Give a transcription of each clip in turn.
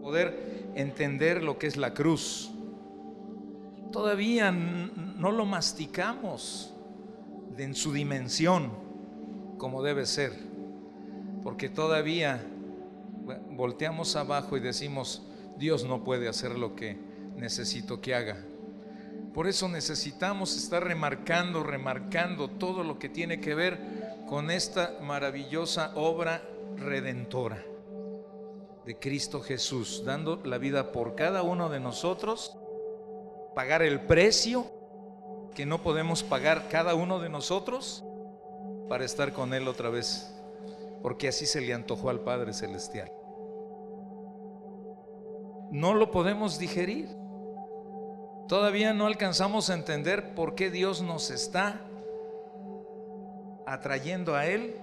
poder entender lo que es la cruz. Todavía no lo masticamos en su dimensión como debe ser, porque todavía volteamos abajo y decimos: Dios no puede hacer lo que necesito que haga. Por eso necesitamos estar remarcando todo lo que tiene que ver con esta maravillosa obra redentora de Cristo Jesús, dando la vida por cada uno de nosotros, pagar el precio que no podemos pagar cada uno de nosotros para estar con Él otra vez, porque así se le antojó al Padre Celestial. No lo podemos digerir. Todavía no alcanzamos a entender por qué Dios nos está atrayendo a Él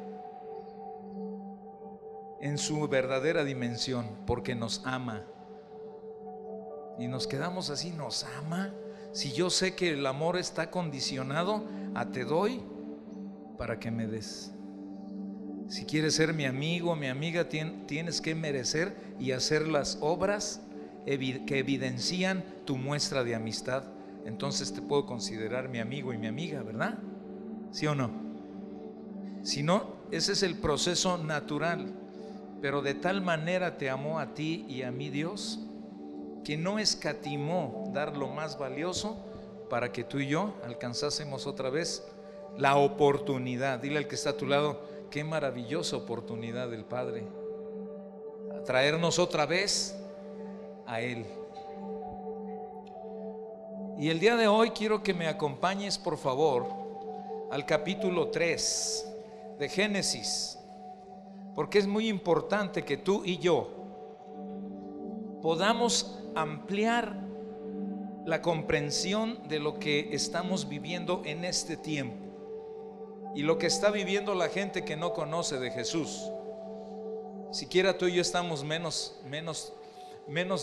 en su verdadera dimensión, porque nos ama. Y nos quedamos así: ¿nos ama? Si yo sé que el amor está condicionado a te doy para que me des. Si quieres ser mi amigo, mi amiga, tienes que merecer y hacer las obras que evidencian tu muestra de amistad. Entonces te puedo considerar mi amigo y mi amiga, ¿verdad? ¿Sí o no? Si no, ese es el proceso natural. Pero de tal manera te amó a ti y a mí Dios, que no escatimó dar lo más valioso para que tú y yo alcanzásemos otra vez la oportunidad. Dile al que está a tu lado: qué maravillosa oportunidad del Padre, a traernos otra vez a Él. Y el día de hoy quiero que me acompañes, por favor, al capítulo 3 de Génesis, porque es muy importante que tú y yo podamos ampliar la comprensión de lo que estamos viviendo en este tiempo y lo que está viviendo la gente que no conoce de Jesús. Siquiera tú y yo estamos menos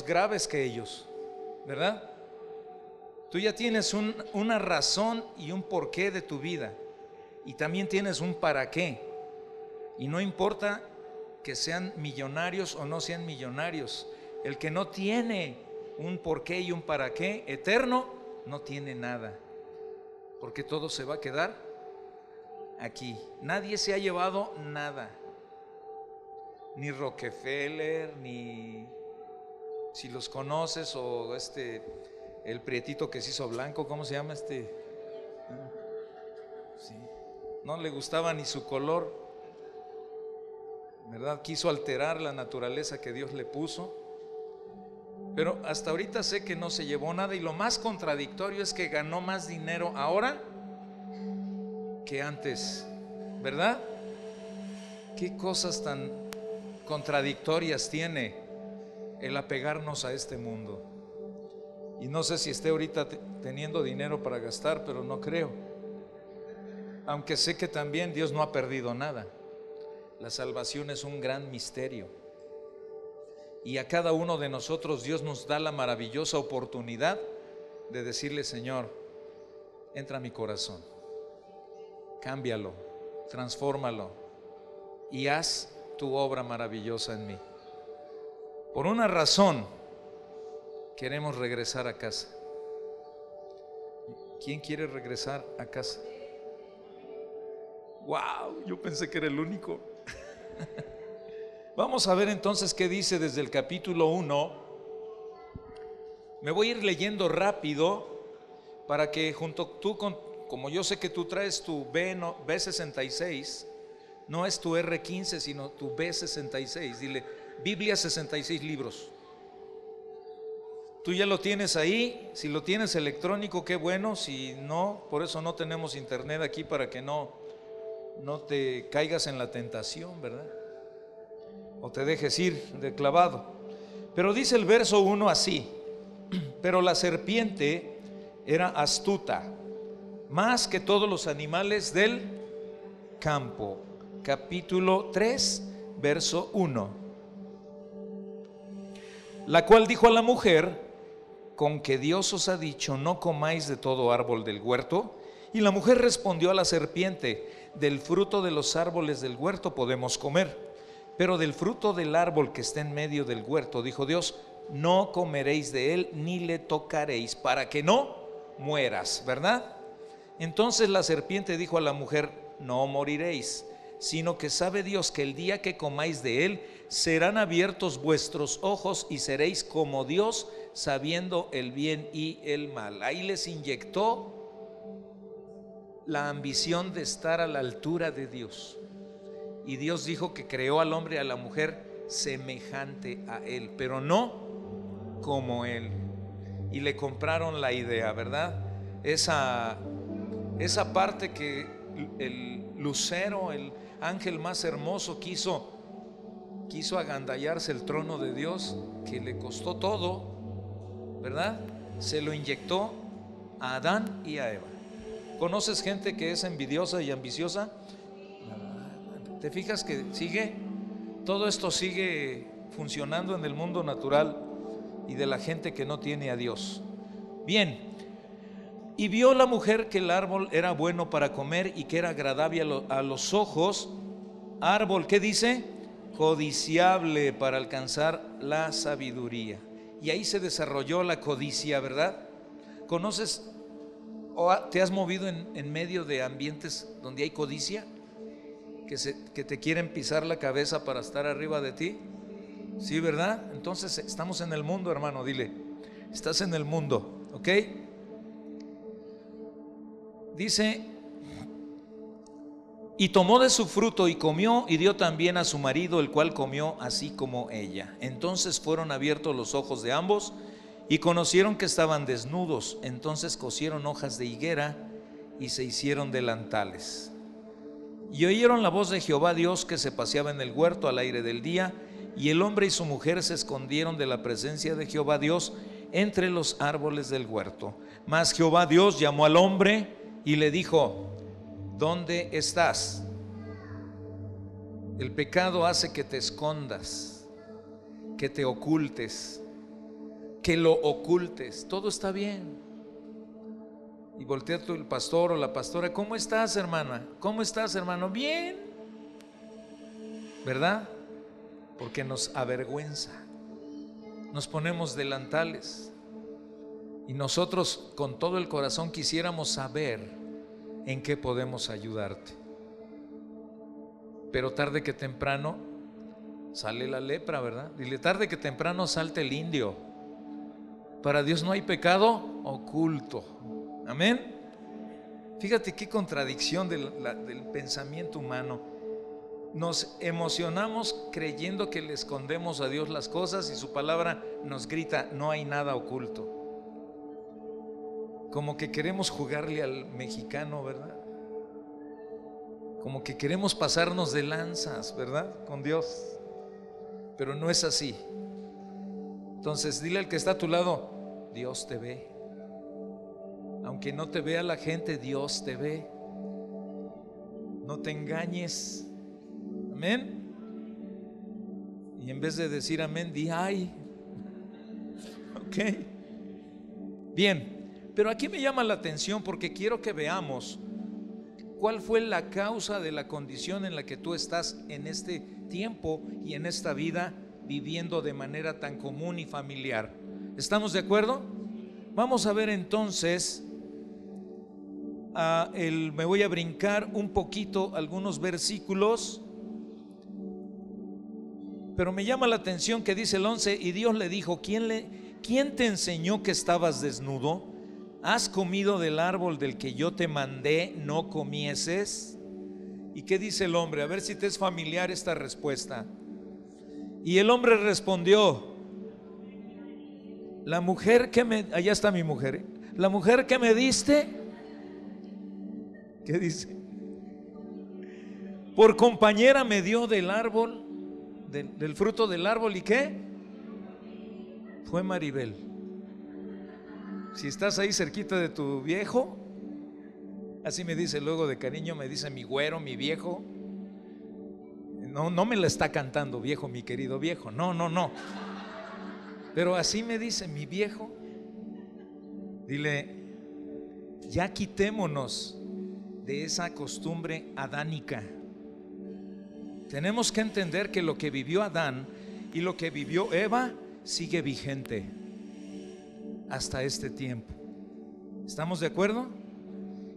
graves que ellos, ¿verdad? Tú ya tienes una razón y un porqué de tu vida, y también tienes un para qué. Y no importa que sean millonarios o no sean millonarios, el que no tiene un porqué y un para qué eterno no tiene nada, porque todo se va a quedar aquí. Nadie se ha llevado nada, ni Rockefeller, ni, si los conoces, o el prietito que se hizo blanco, ¿cómo se llama sí. No le gustaba ni su color, ¿verdad? Quiso alterar la naturaleza que Dios le puso. Pero hasta ahorita sé que no se llevó nada, y lo más contradictorio es que ganó más dinero ahora que antes, ¿verdad? ¿Qué cosas tan contradictorias tiene el apegarnos a este mundo? Y no sé si esté ahorita teniendo dinero para gastar, pero no creo. Aunque sé que también Dios no ha perdido nada. La salvación es un gran misterio, y a cada uno de nosotros Dios nos da la maravillosa oportunidad de decirle: Señor, entra a mi corazón, cámbialo, transfórmalo y haz tu obra maravillosa en mí. Por una razón queremos regresar a casa. ¿Quién quiere regresar a casa? ¡Wow! Yo pensé que era el único. Vamos a ver entonces qué dice desde el capítulo 1. Me voy a ir leyendo rápido para que junto tú, como yo sé que tú traes tu B66, no es tu R15 sino tu B66. Dile: Biblia 66 libros. Tú ya lo tienes ahí. Si lo tienes electrónico, qué bueno. Si no, por eso no tenemos internet aquí, para que no te caigas en la tentación, ¿verdad? O te dejes ir de clavado. Pero dice el verso 1 así: pero la serpiente era astuta más que todos los animales del campo. Capítulo 3, verso 1. La cual dijo a la mujer: ¿con que Dios os ha dicho, no comáis de todo árbol del huerto? Y la mujer respondió a la serpiente: del fruto de los árboles del huerto podemos comer, pero del fruto del árbol que está en medio del huerto, dijo Dios, no comeréis de él ni le tocaréis, para que no mueras, ¿verdad? Entonces la serpiente dijo a la mujer: no moriréis, sino que sabe Dios que el día que comáis de él serán abiertos vuestros ojos y seréis como Dios, sabiendo el bien y el mal. Ahí les inyectó la ambición de estar a la altura de Dios. Y Dios dijo que creó al hombre y a la mujer semejante a él, pero no como él. Y le compraron la idea, ¿verdad? Esa parte que el lucero, el ángel más hermoso, quiso agandallarse el trono de Dios, que le costó todo, ¿verdad? Se lo inyectó a Adán y a Eva. ¿Conoces gente que es envidiosa y ambiciosa? ¿Te fijas que todo esto sigue funcionando en el mundo natural y de la gente que no tiene a Dios? Bien, y vio la mujer que el árbol era bueno para comer y que era agradable a los ojos, árbol, ¿qué dice? Codiciable para alcanzar la sabiduría. Y ahí se desarrolló la codicia, ¿verdad? ¿Conoces o te has movido en medio de ambientes donde hay codicia? Que te quieren pisar la cabeza para estar arriba de ti. Sí, ¿verdad? Entonces estamos en el mundo, hermano, dile, estás en el mundo, ¿ok? Dice: y tomó de su fruto y comió, y dio también a su marido, el cual comió así como ella. Entonces fueron abiertos los ojos de ambos y conocieron que estaban desnudos. Entonces cosieron hojas de higuera y se hicieron delantales. Y oyeron la voz de Jehová Dios que se paseaba en el huerto al aire del día, y el hombre y su mujer se escondieron de la presencia de Jehová Dios entre los árboles del huerto. Mas Jehová Dios llamó al hombre y le dijo: ¿dónde estás? El pecado hace que te escondas, que te ocultes, que lo ocultes. Todo está bien. Y voltea tú, el pastor o la pastora: ¿cómo estás, hermana? ¿Cómo estás, hermano? Bien, ¿verdad? Porque nos avergüenza. Nos ponemos delantales y nosotros con todo el corazón quisiéramos saber en qué podemos ayudarte. Pero tarde que temprano sale la lepra, ¿verdad? Dile: tarde que temprano salte el indio. Para Dios no hay pecado oculto. Amén. Fíjate qué contradicción del pensamiento humano. Nos emocionamos creyendo que le escondemos a Dios las cosas, y su palabra nos grita: no hay nada oculto. Como que queremos jugarle al mexicano, ¿verdad? Como que queremos pasarnos de lanzas, ¿verdad? Con Dios. Pero no es así. Entonces dile al que está a tu lado: Dios te ve. Aunque no te vea la gente, Dios te ve. No te engañes. Amén. Y en vez de decir amén, di ay. Ok. Bien. Pero aquí me llama la atención porque quiero que veamos cuál fue la causa de la condición en la que tú estás en este tiempo y en esta vida, viviendo de manera tan común y familiar. ¿Estamos de acuerdo? Vamos a ver entonces, me voy a brincar un poquito algunos versículos, pero me llama la atención que dice el 11: y Dios le dijo: ¿quién te enseñó que estabas desnudo? ¿Has comido del árbol del que yo te mandé no comieses? ¿Y qué dice el hombre? A ver si te es familiar esta respuesta. Y el hombre respondió: la mujer que me... allá está mi mujer. La mujer que me diste, ¿qué dice? Por compañera me dio del árbol, del fruto del árbol. ¿Y qué? Fue Maribel. Si estás ahí cerquita de tu viejo, así me dice luego de cariño, me dice mi güero, mi viejo. No me la está cantando viejo, mi querido viejo. No. Pero así me dice mi viejo. Dile: ya quitémonos de esa costumbre adánica. Tenemos que entender que lo que vivió Adán y lo que vivió Eva sigue vigente hasta este tiempo. ¿Estamos de acuerdo?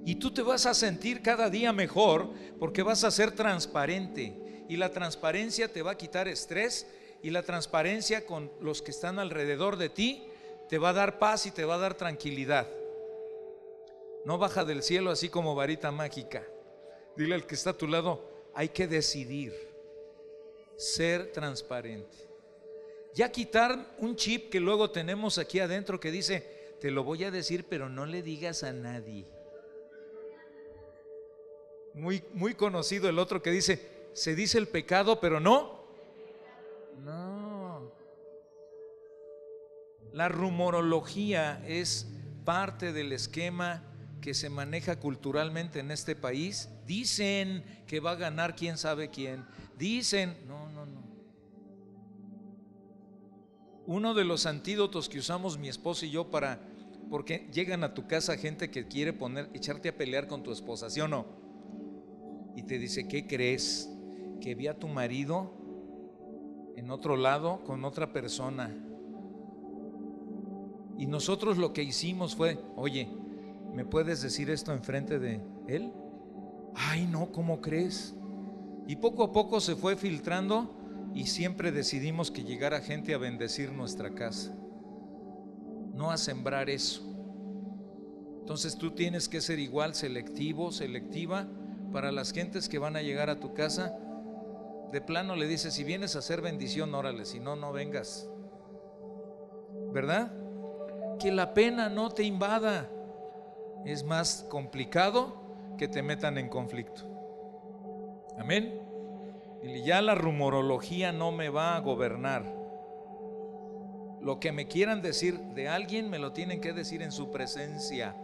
Y tú te vas a sentir cada día mejor porque vas a ser transparente, y la transparencia te va a quitar estrés, y la transparencia con los que están alrededor de ti te va a dar paz y te va a dar tranquilidad. No baja del cielo así como varita mágica. Dile al que está a tu lado, hay que decidir ser transparente. Ya quitar un chip que luego tenemos aquí adentro que dice, te lo voy a decir, pero no le digas a nadie. Muy conocido el otro que dice, se dice el pecado, pero no. La rumorología es parte del esquema que se maneja culturalmente en este país. Dicen que va a ganar quién sabe quién. Dicen, no. Uno de los antídotos que usamos mi esposo y yo porque llegan a tu casa gente que quiere echarte a pelear con tu esposa, ¿sí o no? Y te dice, ¿qué crees? Que vi a tu marido en otro lado con otra persona. Y nosotros lo que hicimos fue, oye, ¿me puedes decir esto enfrente de él? Ay, no, ¿cómo crees? Y poco a poco se fue filtrando y siempre decidimos que llegara gente a bendecir nuestra casa, no a sembrar eso. Entonces tú tienes que ser igual, selectivo, selectiva para las gentes que van a llegar a tu casa. De plano le dices, si vienes a hacer bendición, órale, si no, no vengas, ¿verdad? Que la pena no te invada. Es más complicado que te metan en conflicto. Amén. Y ya la rumorología no me va a gobernar. Lo que me quieran decir de alguien me lo tienen que decir en su presencia,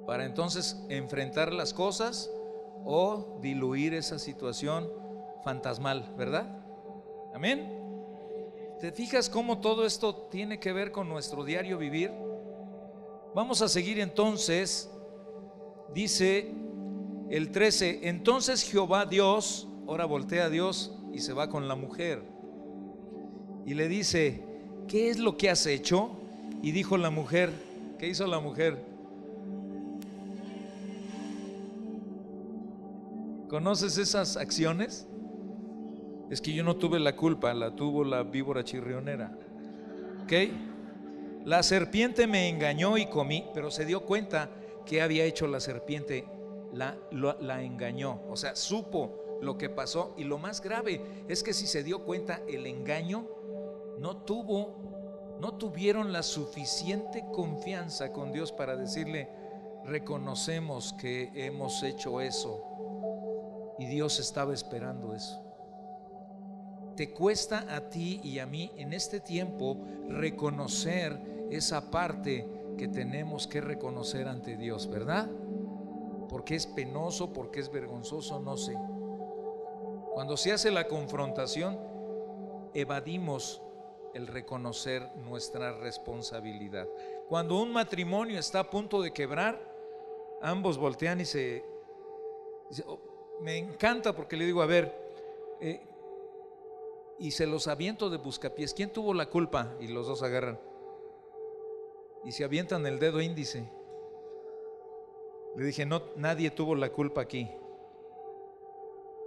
para entonces enfrentar las cosas o diluir esa situación fantasmal, ¿verdad? Amén. ¿Te fijas cómo todo esto tiene que ver con nuestro diario vivir? Vamos a seguir entonces. Dice el 13, entonces Jehová Dios, ahora voltea a Dios y se va con la mujer y le dice, ¿qué es lo que has hecho? Y dijo la mujer, ¿qué hizo la mujer? ¿Conoces esas acciones? Es que yo no tuve la culpa, la tuvo la víbora chirrionera. ¿Ok? La serpiente me engañó y comí, pero se dio cuenta que había hecho la serpiente, la engañó, o sea, supo lo que pasó. Y lo más grave es que si se dio cuenta el engaño, no tuvieron la suficiente confianza con Dios para decirle, reconocemos que hemos hecho eso. Y Dios estaba esperando eso. Te cuesta a ti y a mí en este tiempo reconocer esa parte que tenemos que reconocer ante Dios, ¿verdad? Porque es penoso, porque es vergonzoso, no sé. Cuando se hace la confrontación, evadimos el reconocer nuestra responsabilidad. Cuando un matrimonio está a punto de quebrar, ambos voltean y me encanta porque le digo, a ver, y se los aviento de buscapiés, ¿quién tuvo la culpa? Y los dos agarran y se avientan el dedo índice. Le dije, no, nadie tuvo la culpa aquí.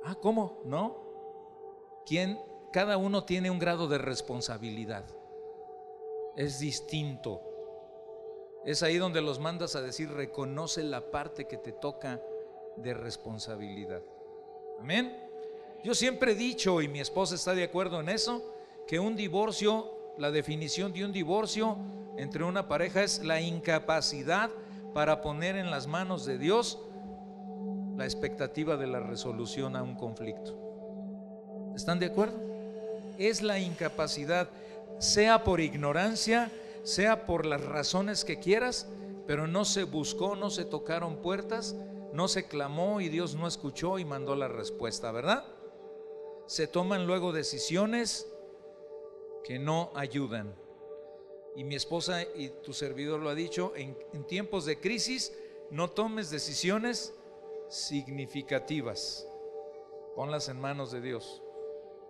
Ah, ¿cómo? ¿No? Cada uno tiene un grado de responsabilidad. Es distinto. Es ahí donde los mandas a decir, reconoce la parte que te toca de responsabilidad. Amén. Yo siempre he dicho, y mi esposa está de acuerdo en eso, que un divorcio, la definición de un divorcio entre una pareja es la incapacidad para poner en las manos de Dios la expectativa de la resolución a un conflicto. ¿Están de acuerdo? Es la incapacidad, sea por ignorancia, sea por las razones que quieras, pero no se buscó, no se tocaron puertas, no se clamó y Dios no escuchó y mandó la respuesta, ¿verdad? Se toman luego decisiones que no ayudan. Y mi esposa y tu servidor lo ha dicho, en tiempos de crisis no tomes decisiones significativas, ponlas en manos de Dios.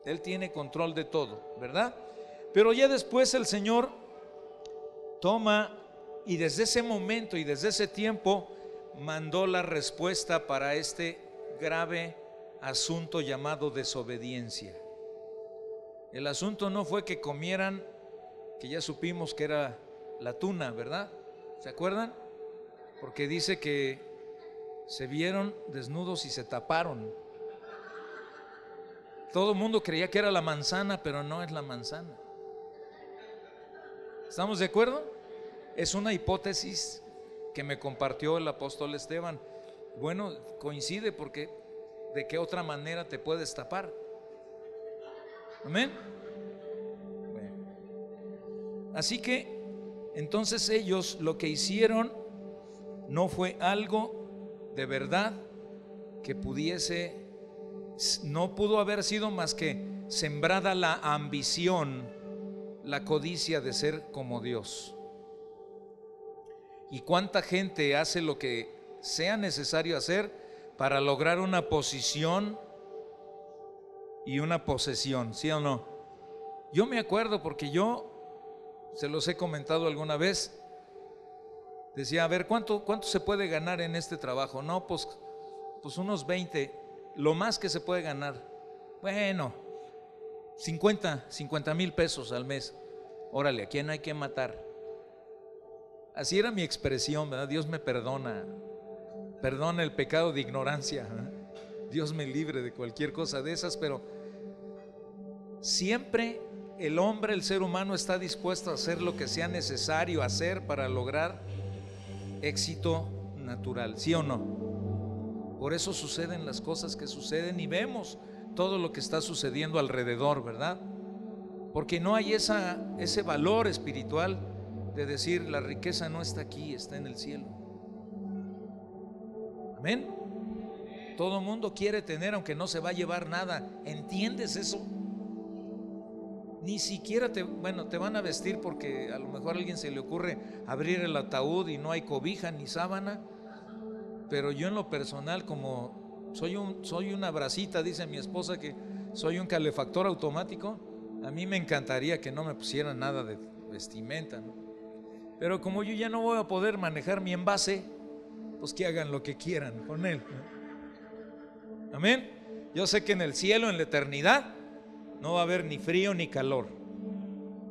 Él tiene control de todo, ¿verdad? Pero ya después el Señor toma, y desde ese momento y desde ese tiempo mandó la respuesta para este grave asunto llamado desobediencia. El asunto no fue que comieran, que ya supimos que era la tuna, ¿verdad? ¿Se acuerdan? Porque dice que se vieron desnudos y se taparon. Todo el mundo creía que era la manzana, pero no es la manzana. ¿Estamos de acuerdo? Es una hipótesis que me compartió el apóstol Esteban. Bueno, coincide porque ¿de qué otra manera te puedes tapar? Amén. Bueno. Así que entonces ellos lo que hicieron no fue algo de verdad que pudiese, no pudo haber sido más que sembrada la ambición, la codicia de ser como Dios. ¿Y cuánta gente hace lo que sea necesario hacer para lograr una posición y una posesión? ¿Sí o no? Yo me acuerdo porque yo se los he comentado alguna vez. Decía, a ver, ¿cuánto se puede ganar en este trabajo? No, pues unos 20, lo más que se puede ganar. Bueno, 50,000 pesos al mes. Órale, ¿a quién hay que matar? Así era mi expresión, ¿verdad? Dios me perdona el pecado de ignorancia, ¿verdad? Dios me libre de cualquier cosa de esas, pero siempre el hombre, el ser humano está dispuesto a hacer lo que sea necesario hacer para lograr éxito natural, ¿sí o no? Por eso suceden las cosas que suceden y vemos todo lo que está sucediendo alrededor, ¿verdad? Porque no hay ese valor espiritual de decir, la riqueza no está aquí, está en el cielo. Amén. Todo mundo quiere tener, aunque no se va a llevar nada. ¿Entiendes eso? Ni siquiera te van a vestir porque a lo mejor a alguien se le ocurre abrir el ataúd y no hay cobija ni sábana. Pero yo en lo personal, como soy una bracita, dice mi esposa que soy un calefactor automático, a mí me encantaría que no me pusieran nada de vestimenta, ¿no? Pero como yo ya no voy a poder manejar mi envase, pues que hagan lo que quieran con él, ¿no? Amén. Yo sé que en el cielo, en la eternidad, no va a haber ni frío ni calor,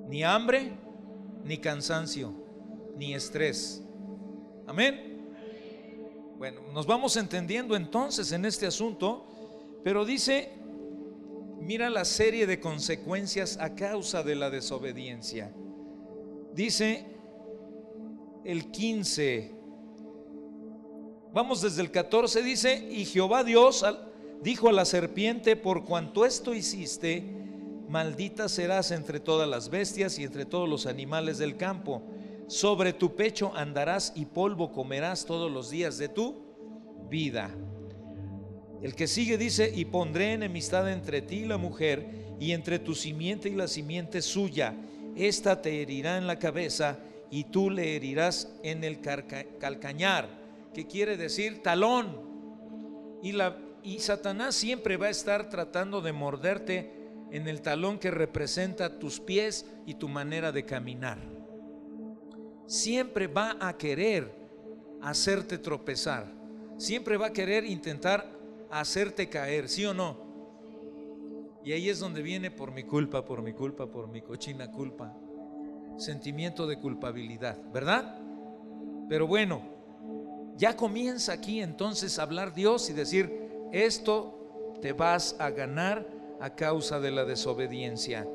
ni hambre, ni cansancio, ni estrés. Amén. Bueno, nos vamos entendiendo entonces en este asunto, pero dice, mira la serie de consecuencias a causa de la desobediencia. Dice el 15, vamos desde el 14, dice, y Jehová Dios dijo a la serpiente, por cuanto esto hiciste, maldita serás entre todas las bestias y entre todos los animales del campo. Sobre tu pecho andarás y polvo comerás todos los días de tu vida. El que sigue dice, y pondré enemistad entre ti y la mujer, y entre tu simiente y la simiente suya. Esta te herirá en la cabeza y tú le herirás en el calcañar, que quiere decir talón. Y Satanás siempre va a estar tratando de morderte en el talón que representa tus pies y tu manera de caminar. Siempre va a querer hacerte tropezar, siempre va a querer intentar hacerte caer, ¿sí o no? Y ahí es donde viene por mi culpa, por mi cochina culpa, sentimiento de culpabilidad, ¿verdad? Pero bueno, ya comienza aquí entonces a hablar Dios y decir, esto te vas a ganar a causa de la desobediencia.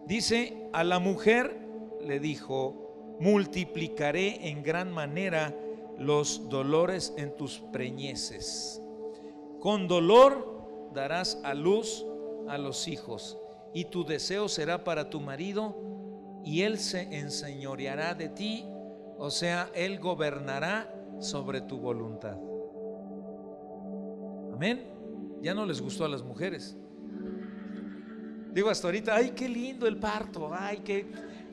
Dice, a la mujer le dijo, multiplicaré en gran manera los dolores en tus preñeces. Con dolor darás a luz a los hijos, y tu deseo será para tu marido, y él se enseñoreará de ti, o sea, él gobernará sobre tu voluntad. Amén. Ya no les gustó a las mujeres. Digo hasta ahorita, ay, qué lindo el parto, ay, que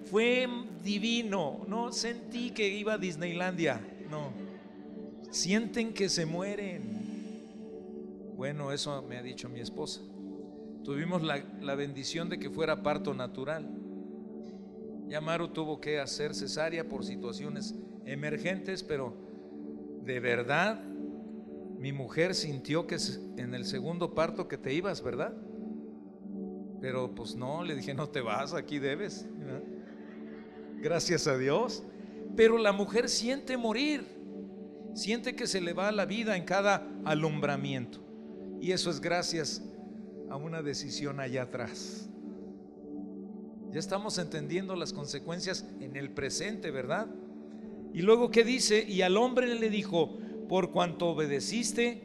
fue divino, no sentí que iba a Disneylandia, no, sienten que se mueren. Bueno, eso me ha dicho mi esposa. Tuvimos la bendición de que fuera parto natural. Ya Maru tuvo que hacer cesárea por situaciones emergentes, pero de verdad mi mujer sintió que en el segundo parto que te ibas, ¿verdad? Pero pues no, le dije, no te vas, aquí debes, ¿verdad? Gracias a Dios. Pero la mujer siente morir, siente que se le va la vida en cada alumbramiento, y eso es gracias a una decisión allá atrás. Ya estamos entendiendo las consecuencias en el presente, ¿verdad? Y luego, ¿qué dice? Y al hombre le dijo: por cuanto obedeciste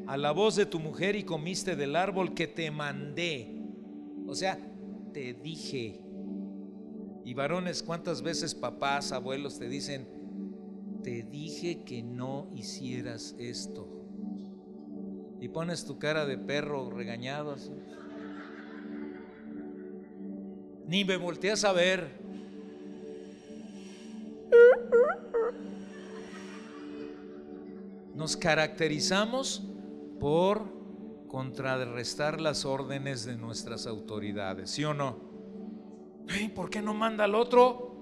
a la voz de tu mujer y comiste del árbol que te mandé, o sea, te dije. Y varones, ¿cuántas veces papás, abuelos te dicen: te dije que no hicieras esto? Y pones tu cara de perro regañado así. Ni me volteas a ver. Nos caracterizamos por contrarrestar las órdenes de nuestras autoridades, ¿sí o no? ¿Por qué no manda al otro?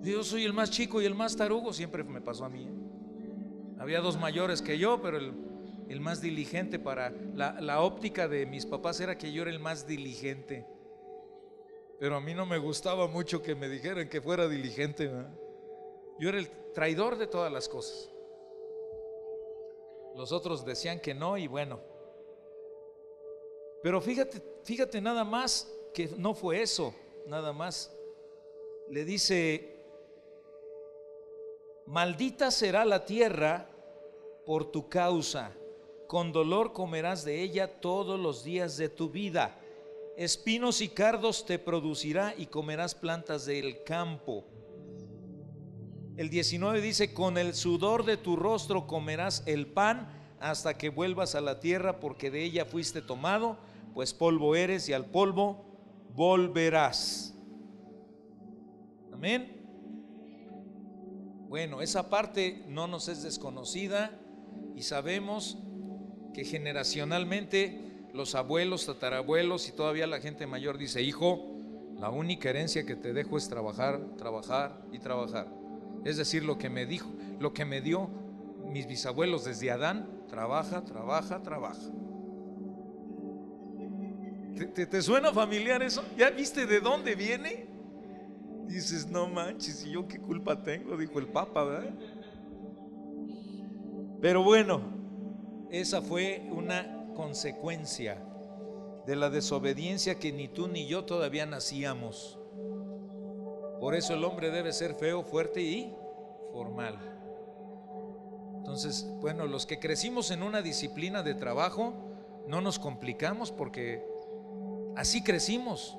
Yo soy el más chico y el más tarugo. Siempre me pasó a mí. Había dos mayores que yo, pero el más diligente, para la óptica de mis papás era que yo era el más diligente. Pero a mí no me gustaba mucho que me dijeran que fuera diligente, ¿verdad? Yo era el traidor de todas las cosas. Los otros decían que no, y bueno. Pero fíjate nada más que no fue eso, nada más. Le dice: maldita será la tierra por tu causa, con dolor comerás de ella todos los días de tu vida. Espinos y cardos te producirá y comerás plantas del campo. El 19 dice: con el sudor de tu rostro comerás el pan hasta que vuelvas a la tierra, porque de ella fuiste tomado, pues polvo eres y al polvo volverás. Amén. Bueno, esa parte no nos es desconocida, y sabemos que generacionalmente los abuelos, tatarabuelos y todavía la gente mayor dice: hijo, la única herencia que te dejo es trabajar, trabajar y trabajar. Es decir, lo que me dijo, lo que me dio mis bisabuelos desde Adán: trabaja, trabaja, trabaja. ¿Te suena familiar eso? ¿Ya viste de dónde viene? Dices: no manches, ¿y yo qué culpa tengo? Dijo el Papa, ¿verdad? Pero bueno, esa fue una consecuencia de la desobediencia que ni tú ni yo todavía nacíamos. Por eso el hombre debe ser feo, fuerte y formal. Entonces, bueno, los que crecimos en una disciplina de trabajo no nos complicamos porque así crecimos.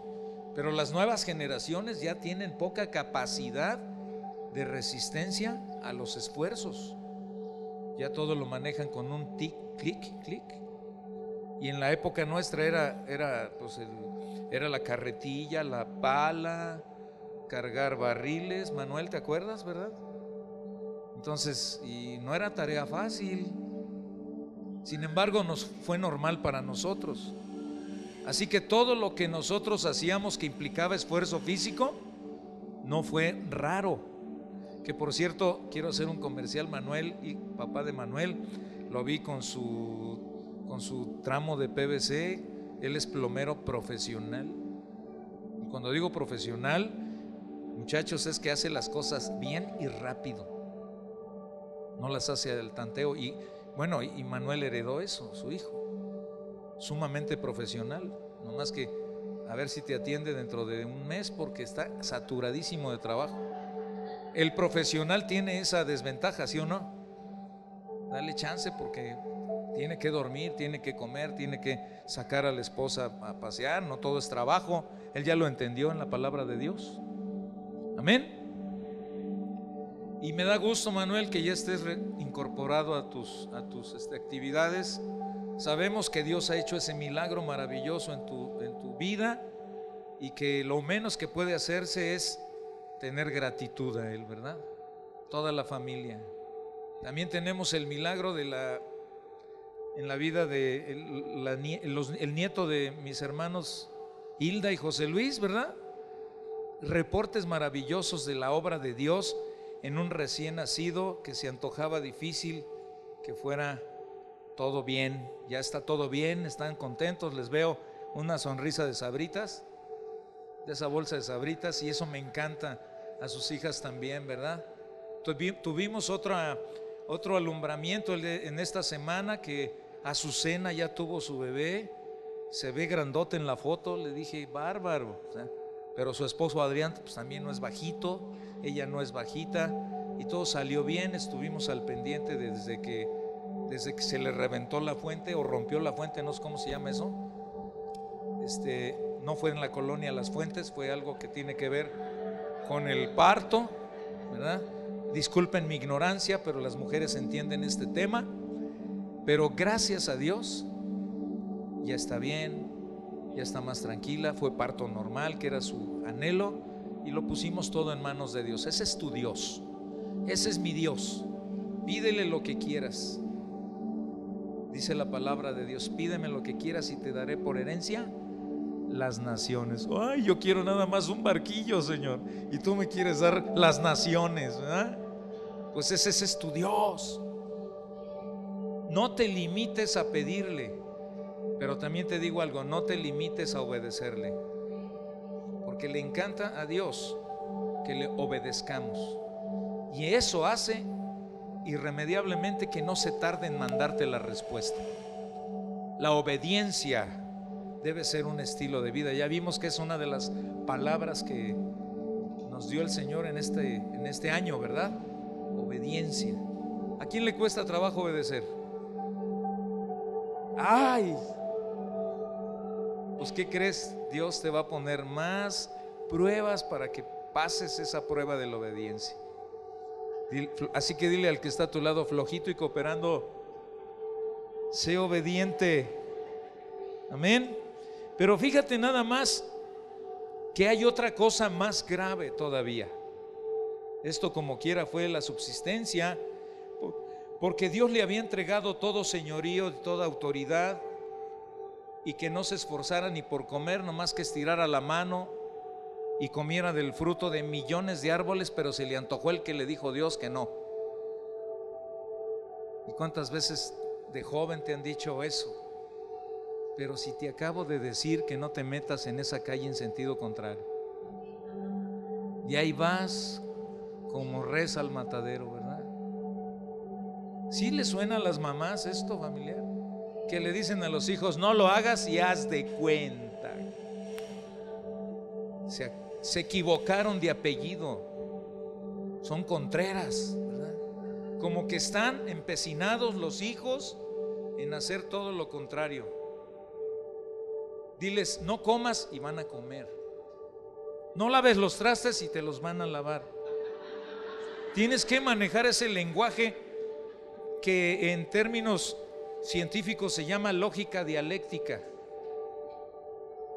Pero las nuevas generaciones ya tienen poca capacidad de resistencia a los esfuerzos. Ya todo lo manejan con un tic, clic, clic. Y en la época nuestra era la carretilla, la pala, cargar barriles. Manuel, ¿te acuerdas, verdad? Entonces, y no era tarea fácil. Sin embargo, nos fue normal para nosotros. Así que todo lo que nosotros hacíamos que implicaba esfuerzo físico no fue raro. Que por cierto, quiero hacer un comercial. Manuel, y papá de Manuel, lo vi con su tramo de PVC. Él es plomero profesional. Y cuando digo profesional, muchachos, es que hace las cosas bien y rápido. No las hace al tanteo. Y bueno, y Manuel heredó eso, su hijo, sumamente profesional. No más que a ver si te atiende dentro de un mes, porque está saturadísimo de trabajo. El profesional tiene esa desventaja, ¿sí o no? Dale chance, porque tiene que dormir, tiene que comer, tiene que sacar a la esposa a pasear. No todo es trabajo. Él ya lo entendió en la palabra de Dios. Amén. Y me da gusto, Manuel, que ya estés incorporado a tus actividades. Sabemos que Dios ha hecho ese milagro maravilloso en tu vida, y que lo menos que puede hacerse es tener gratitud a Él, ¿verdad? Toda la familia. También tenemos el milagro en la vida de el nieto de mis hermanos Hilda y José Luis, ¿verdad? reportes maravillosos de la obra de Dios en un recién nacido que se antojaba difícil que fuera todo bien. Ya está todo bien, están contentos, les veo una sonrisa de Sabritas, de esa bolsa de Sabritas, y eso me encanta. A sus hijas también, ¿verdad? Tuvimos otro alumbramiento en esta semana, que Azucena ya tuvo su bebé, se ve grandote en la foto. Le dije, bárbaro, o sea, pero su esposo Adrián pues también no es bajito, ella no es bajita, y todo salió bien. Estuvimos al pendiente desde que se le reventó la fuente o rompió la fuente, no sé cómo se llama eso. No fue en la colonia Las Fuentes, fue algo que tiene que ver con el parto, ¿verdad? Disculpen mi ignorancia, pero las mujeres entienden este tema. Pero gracias a Dios ya está bien, ya está más tranquila. Fue parto normal, que era su anhelo, y lo pusimos todo en manos de Dios. Ese es tu Dios, ese es mi Dios. Pídele lo que quieras. Dice la palabra de Dios: pídeme lo que quieras y te daré por herencia las naciones. Ay, yo quiero nada más un barquillo, Señor, y tú me quieres dar las naciones, ¿verdad? Pues ese es tu Dios. No te limites a pedirle, pero también te digo algo: no te limites a obedecerle, porque le encanta a Dios que le obedezcamos, y eso hace irremediablemente que no se tarde en mandarte la respuesta. La obediencia debe ser un estilo de vida. Ya vimos que es una de las palabras que nos dio el Señor en este año, ¿verdad? Obediencia. ¿A quién le cuesta trabajo obedecer? Ay, pues ¿qué crees? Dios te va a poner más pruebas para que pases esa prueba de la obediencia. Así que dile al que está a tu lado, flojito y cooperando, sé obediente. Amén. Pero fíjate nada más que hay otra cosa más grave todavía. Esto, como quiera, fue la subsistencia, porque Dios le había entregado todo señorío, toda autoridad, y que no se esforzara ni por comer, nomás que estirara la mano y comiera del fruto de millones de árboles, pero se le antojó el que le dijo Dios que no. ¿Y cuántas veces de joven te han dicho eso? Pero si te acabo de decir que no te metas en esa calle en sentido contrario, y ahí vas como res al matadero, ¿verdad? ¿Sí le suena a las mamás esto, familiar? Que le dicen a los hijos: no lo hagas y haz de cuenta. Se equivocaron de apellido, son Contreras, ¿verdad? Como que están empecinados los hijos en hacer todo lo contrario. Diles: no comas, y van a comer. No laves los trastes, y te los van a lavar. Tienes que manejar ese lenguaje que en términos científicos se llama lógica dialéctica.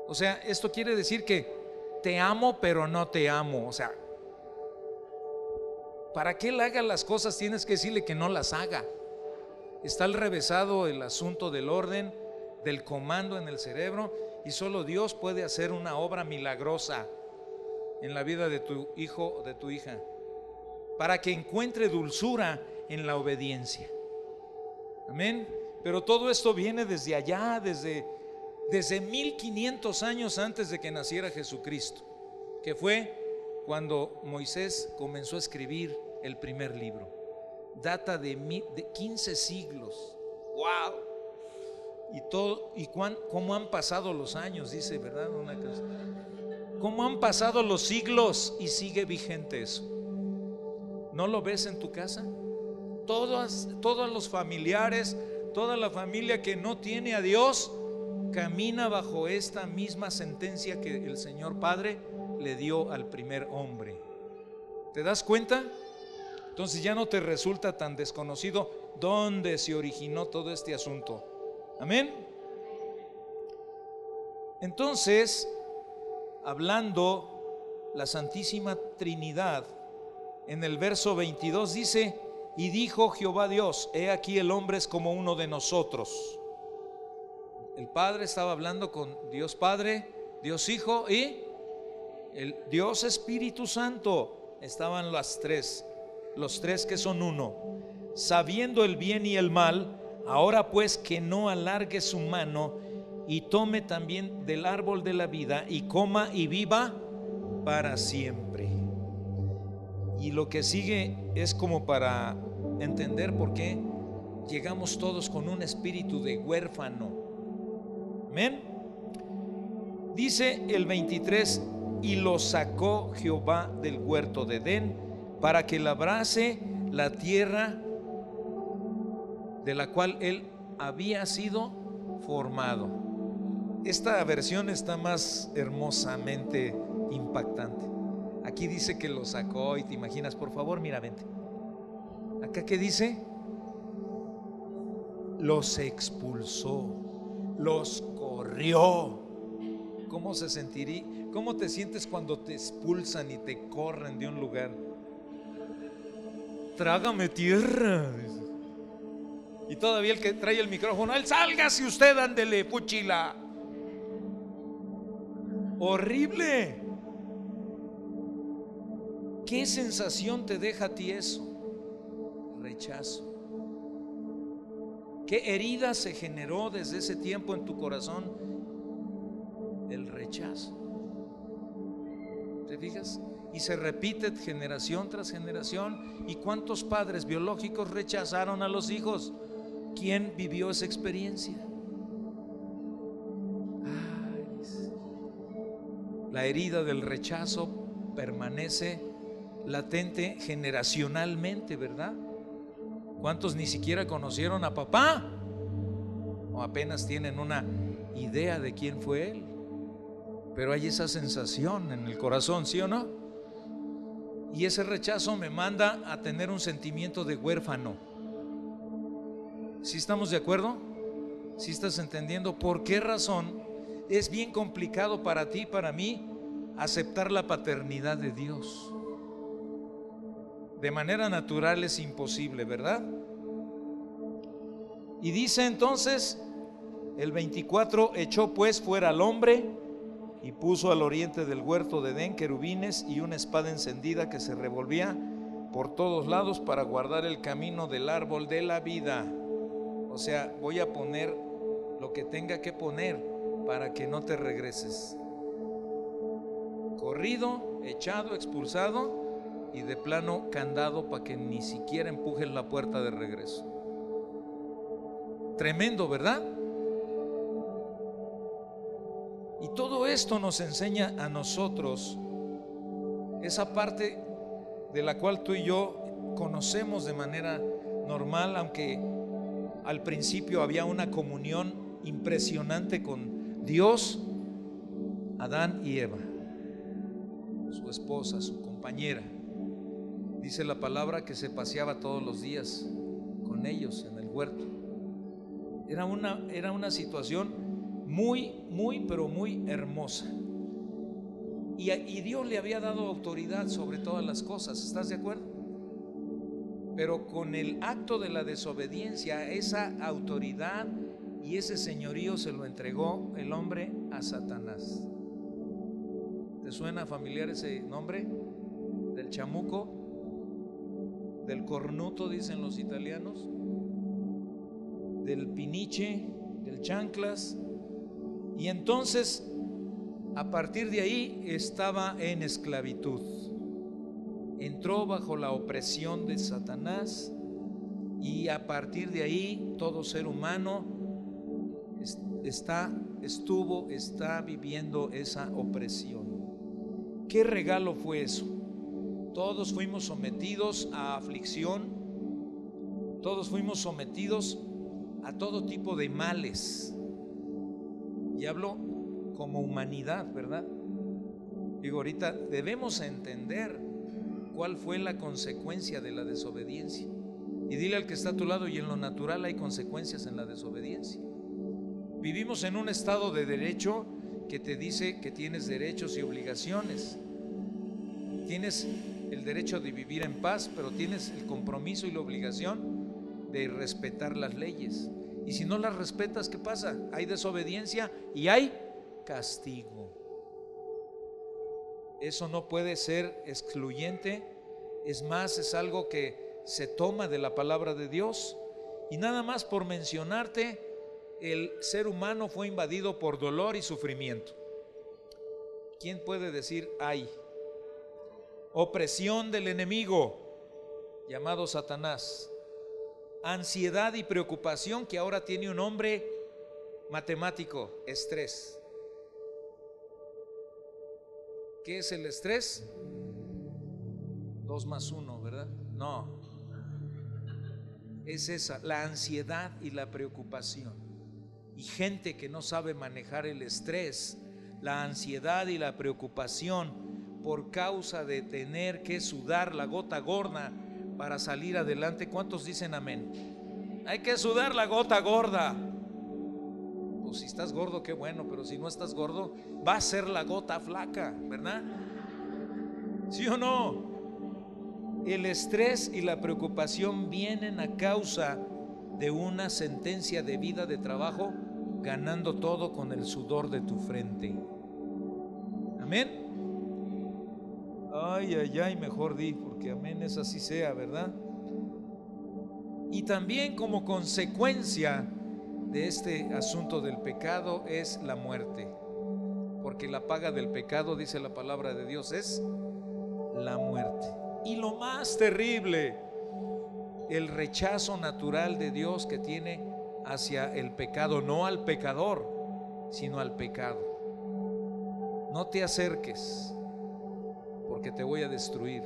O sea, esto quiere decir que te amo pero no te amo. O sea, para que él haga las cosas tienes que decirle que no las haga. Está al revésado el asunto del orden, del comando en el cerebro, y solo Dios puede hacer una obra milagrosa en la vida de tu hijo o de tu hija, para que encuentre dulzura en la obediencia. Amén. Pero todo esto viene desde allá, desde 1500 años antes de que naciera Jesucristo, que fue cuando Moisés comenzó a escribir el primer libro. Data de 15 siglos. ¡Wow! Y cómo han pasado los años, dice, ¿verdad? Una canción. Cómo han pasado los siglos y sigue vigente eso. ¿No lo ves en tu casa? Todos los familiares, toda la familia que no tiene a Dios camina bajo esta misma sentencia que el Señor Padre le dio al primer hombre. ¿Te das cuenta? Entonces ya no te resulta tan desconocido dónde se originó todo este asunto. Amén. Entonces, hablando la Santísima Trinidad, en el verso 22 dice: y dijo Jehová Dios, he aquí el hombre es como uno de nosotros. El Padre estaba hablando con Dios Padre, Dios Hijo y el Dios Espíritu Santo, estaban los tres que son uno, sabiendo el bien y el mal. Ahora pues que no alargue su mano y tome también del árbol de la vida y coma y viva para siempre. Y lo que sigue es como para entender por qué llegamos todos con un espíritu de huérfano. Amén. Dice el 23: y lo sacó Jehová del huerto de Edén para que labrase la tierra de la cual él había sido formado. Esta versión está más hermosamente impactante. Aquí dice que lo sacó y te imaginas, por favor, mira, vente. Acá ¿qué dice? Los expulsó, los corrió. ¿Cómo se sentiría? ¿Cómo te sientes cuando te expulsan y te corren de un lugar? Trágame tierra. Y todavía el que trae el micrófono, él salga si usted, ándele, puchila. Horrible. ¿Qué sensación te deja a ti eso? Rechazo. ¿Qué herida se generó desde ese tiempo en tu corazón? El rechazo. ¿Te fijas? Y se repite generación tras generación. ¿Y cuántos padres biológicos rechazaron a los hijos? ¿Quién vivió esa experiencia? La herida del rechazo permanece latente generacionalmente, ¿verdad? ¿Cuántos ni siquiera conocieron a papá? O apenas tienen una idea de quién fue él. Pero hay esa sensación en el corazón, ¿sí o no? Y ese rechazo me manda a tener un sentimiento de huérfano. ¿Sí estamos de acuerdo? ¿Sí estás entendiendo por qué razón es bien complicado para ti y para mí aceptar la paternidad de Dios? De manera natural es imposible, ¿verdad? Y dice entonces el 24: echó pues fuera al hombre y puso al oriente del huerto de Edén querubines y una espada encendida que se revolvía por todos lados para guardar el camino del árbol de la vida. O sea, voy a poner lo que tenga que poner para que no te regreses. Corrido, echado, expulsado y de plano candado para que ni siquiera empujen la puerta de regreso. Tremendo, ¿verdad? Y todo esto nos enseña a nosotros esa parte de la cual tú y yo conocemos de manera normal, aunque al principio había una comunión impresionante con Dios. Adán y Eva, su esposa, su compañera. Dice la palabra que se paseaba todos los días con ellos en el huerto. Era una situación pero muy hermosa. Y Dios le había dado autoridad sobre todas las cosas, ¿estás de acuerdo? Pero con el acto de la desobediencia, esa autoridad y ese señorío se lo entregó el hombre a Satanás. ¿Te suena familiar ese nombre? Del chamuco, del cornuto, dicen los italianos, del piniche, del chanclas. Y entonces, a partir de ahí, estaba en esclavitud. Entró bajo la opresión de Satanás y a partir de ahí todo ser humano está viviendo esa opresión. ¿Qué regalo fue eso? Todos fuimos sometidos a aflicción, todos fuimos sometidos a todo tipo de males. Y hablo como humanidad, ¿verdad? Digo, ahorita debemos entender cuál fue la consecuencia de la desobediencia. Y dile al que está a tu lado: y en lo natural hay consecuencias en la desobediencia. Vivimos en un estado de derecho que te dice que tienes derechos y obligaciones. Tienes el derecho de vivir en paz, pero tienes el compromiso y la obligación de respetar las leyes. Y si no las respetas, ¿qué pasa? Hay desobediencia y hay castigo. Eso no puede ser excluyente. Es más, es algo que se toma de la palabra de Dios. Y nada más por mencionarte, el ser humano fue invadido por dolor y sufrimiento. ¿Quién puede decir ay? Opresión del enemigo, llamado Satanás. Ansiedad y preocupación, que ahora tiene un nombre matemático: estrés. ¿Qué es el estrés? 2 más 1, ¿verdad? No, es esa, la ansiedad y la preocupación. Y gente que no sabe manejar el estrés, la ansiedad y la preocupación por causa de tener que sudar la gota gorda para salir adelante. ¿Cuántos dicen amén? Hay que sudar la gota gorda. Pues si estás gordo, qué bueno, pero si no estás gordo, va a ser la gota flaca, ¿verdad? ¿Sí o no? El estrés y la preocupación vienen a causa de una sentencia de vida, de trabajo, ganando todo con el sudor de tu frente. Amén. Ay, ay, ay, mejor di, porque amén es así sea, ¿verdad? Y también como consecuencia de este asunto del pecado es la muerte, porque la paga del pecado, dice la palabra de Dios, es la muerte. Y lo más terrible, el rechazo natural de Dios que tiene hacia el pecado, no al pecador, sino al pecado. No te acerques, porque te voy a destruir.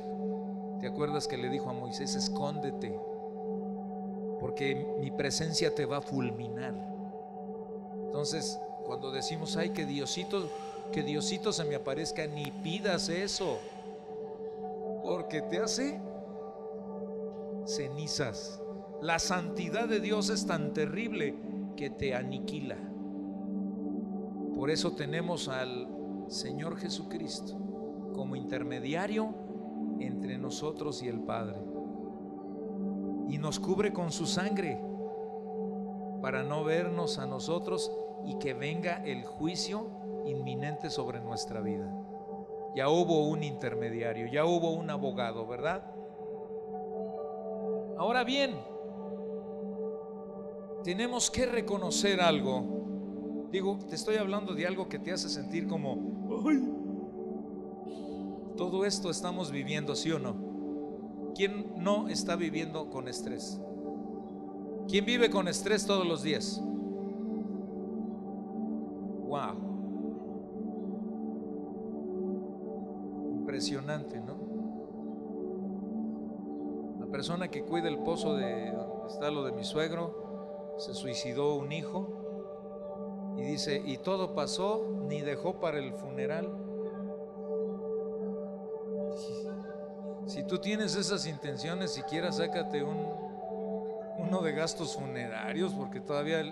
¿Te acuerdas que le dijo a Moisés: escóndete, porque mi presencia te va a fulminar? Entonces, cuando decimos ay, que Diosito se me aparezca, ni pidas eso, porque te hace cenizas. La santidad de Dios es tan terrible que te aniquila. Por eso tenemos al Señor Jesucristo como intermediario entre nosotros y el Padre, y nos cubre con su sangre para no vernos a nosotros y que venga el juicio inminente sobre nuestra vida. Ya hubo un intermediario, ya hubo un abogado, ¿verdad? Ahora bien, tenemos que reconocer algo. Digo, te estoy hablando de algo que te hace sentir como, ay, todo esto estamos viviendo, ¿sí o no? ¿Quién no está viviendo con estrés? ¿Quién vive con estrés todos los días? Wow. Impresionante, ¿no? La persona que cuida el pozo de donde está lo de mi suegro, se suicidó un hijo, y dice, y todo pasó, ni dejó para el funeral. Si tú tienes esas intenciones, siquiera sácate uno de gastos funerarios, porque todavía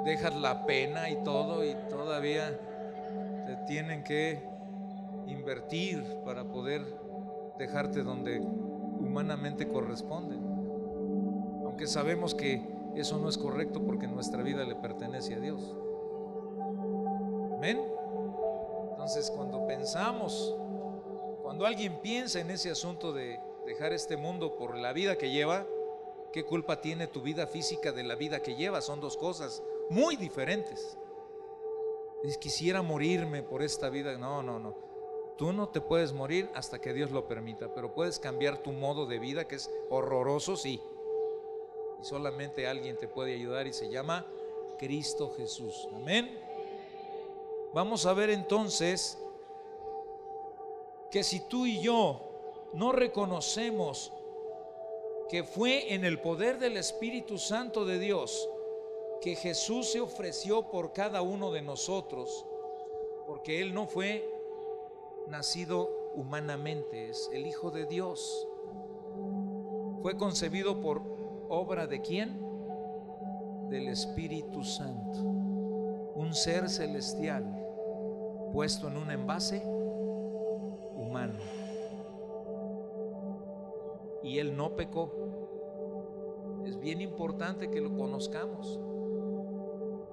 dejas la pena y todo, y todavía te tienen que invertir para poder dejarte donde humanamente corresponde, aunque sabemos que eso no es correcto, porque nuestra vida le pertenece a Dios. Amén. Entonces, cuando alguien piensa en ese asunto de dejar este mundo por la vida que lleva, ¿qué culpa tiene tu vida física de la vida que lleva? Son dos cosas muy diferentes. Quisiera morirme por esta vida. No. Tú no te puedes morir hasta que Dios lo permita, pero puedes cambiar tu modo de vida, que es horroroso, sí. Y solamente alguien te puede ayudar, y se llama Cristo Jesús. Amén. Vamos a ver entonces que si tú y yo no reconocemos que fue en el poder del Espíritu Santo de Dios que Jesús se ofreció por cada uno de nosotros, porque Él no fue nacido humanamente, es el Hijo de Dios. Fue concebido por obra ¿de quién? Del Espíritu Santo, un ser celestial puesto en un envase humano, y Él no pecó. Es bien importante que lo conozcamos.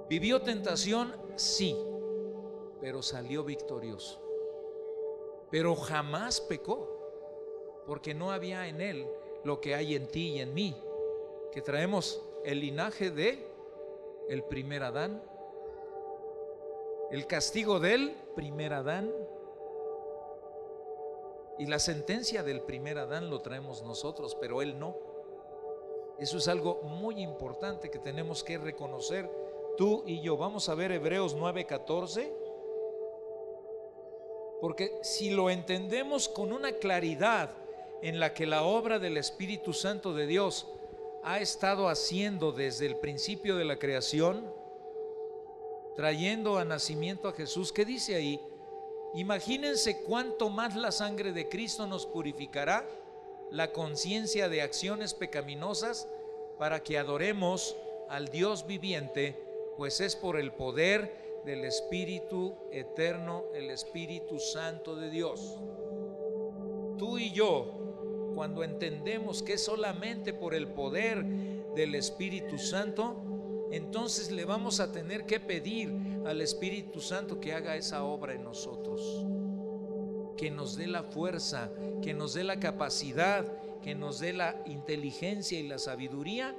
¿Vivió tentación? Sí, pero salió victorioso. pero jamás pecó, porque no había en él lo que hay en ti y en mí, que traemos el linaje de el primer Adán, el castigo del primer Adán, y la sentencia del primer Adán lo traemos nosotros, pero él no. Eso es algo muy importante que tenemos que reconocer tú y yo. Vamos a ver Hebreos 9:14, porque si lo entendemos con una claridad en la que la obra del Espíritu Santo de Dios ha estado haciendo desde el principio de la creación, trayendo a nacimiento a Jesús, ¿qué dice ahí? Imagínense cuánto más la sangre de Cristo nos purificará la conciencia de acciones pecaminosas para que adoremos al Dios viviente, pues es por el poder del Espíritu eterno, el Espíritu Santo de Dios. Tú y yo, cuando entendemos que es solamente por el poder del Espíritu Santo, entonces le vamos a tener que pedir al Espíritu Santo que haga esa obra en nosotros, que nos dé la fuerza, que nos dé la capacidad, que nos dé la inteligencia y la sabiduría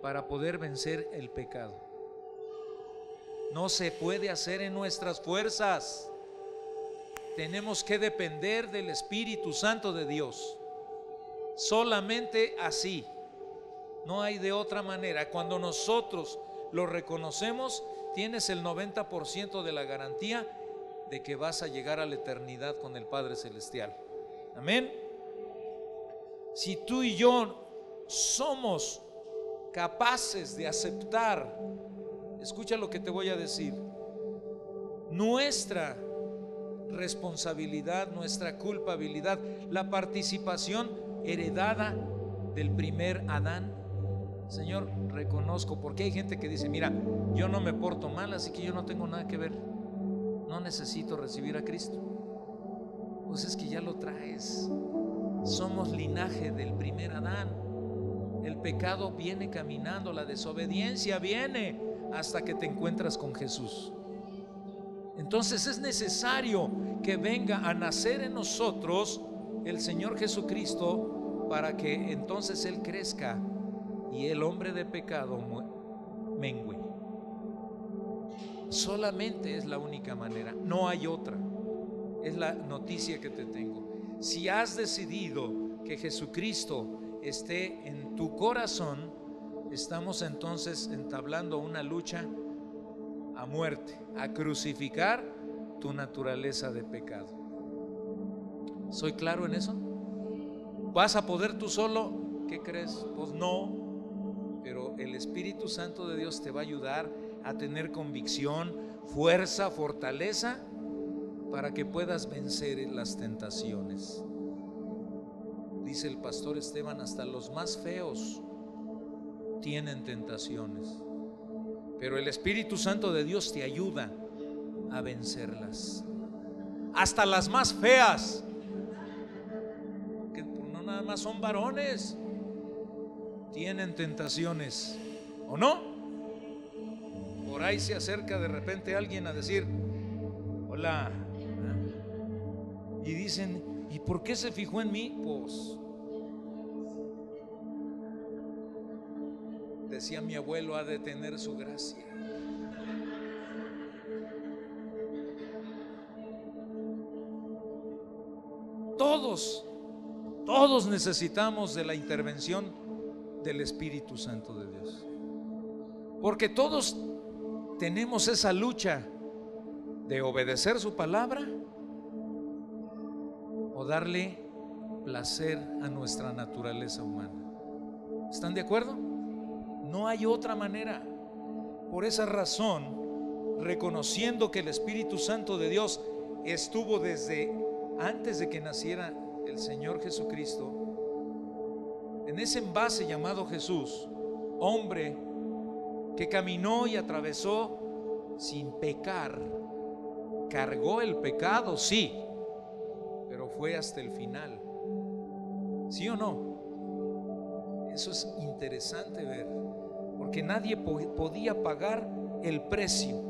para poder vencer el pecado. No se puede hacer en nuestras fuerzas. Tenemos que depender del Espíritu Santo de Dios. Solamente así. No hay de otra manera. Cuando nosotros lo reconocemos, tienes el 90% de la garantía de que vas a llegar a la eternidad con el Padre Celestial. Amén. Si tú y yo somos capaces de aceptar, escucha lo que te voy a decir, nuestra responsabilidad, nuestra culpabilidad, la participación heredada del primer Adán. Señor, reconozco, porque hay gente que dice, mira, yo no me porto mal, así que yo no tengo nada que ver, no necesito recibir a Cristo. Pues es que ya lo traes. Somos linaje del primer Adán. El pecado viene caminando, la desobediencia viene hasta que te encuentras con Jesús. Entonces es necesario que venga a nacer en nosotros el Señor Jesucristo para que entonces Él crezca y el hombre de pecado mengüe. Solamente es la única manera, no hay otra. Es la noticia que te tengo. Si has decidido que Jesucristo esté en tu corazón, estamos entonces entablando una lucha a muerte, a crucificar tu naturaleza de pecado. ¿Soy claro en eso? ¿Vas a poder tú solo? ¿Qué crees? Pues no, pero el Espíritu Santo de Dios te va a ayudar a tener convicción, fuerza, fortaleza para que puedas vencer las tentaciones. Dice el pastor Esteban, hasta los más feos tienen tentaciones, pero el Espíritu Santo de Dios te ayuda a vencerlas, hasta las más feas, que no nada más son varones, tienen tentaciones, ¿o no? Por ahí se acerca de repente alguien a decir, hola, y dicen, ¿y por qué se fijó en mí? Pues decía mi abuelo, ha de tener su gracia. Todos necesitamos de la intervención del Espíritu Santo de Dios, porque todos tenemos esa lucha de obedecer su palabra o darle placer a nuestra naturaleza humana. ¿Están de acuerdo? No hay otra manera. Por esa razón, reconociendo que el Espíritu Santo de Dios estuvo desde antes de que naciera el Señor Jesucristo, en ese envase llamado Jesús, hombre que caminó y atravesó sin pecar, cargó el pecado, sí, pero fue hasta el final. ¿Sí o no? Eso es interesante ver, porque nadie podía pagar el precio.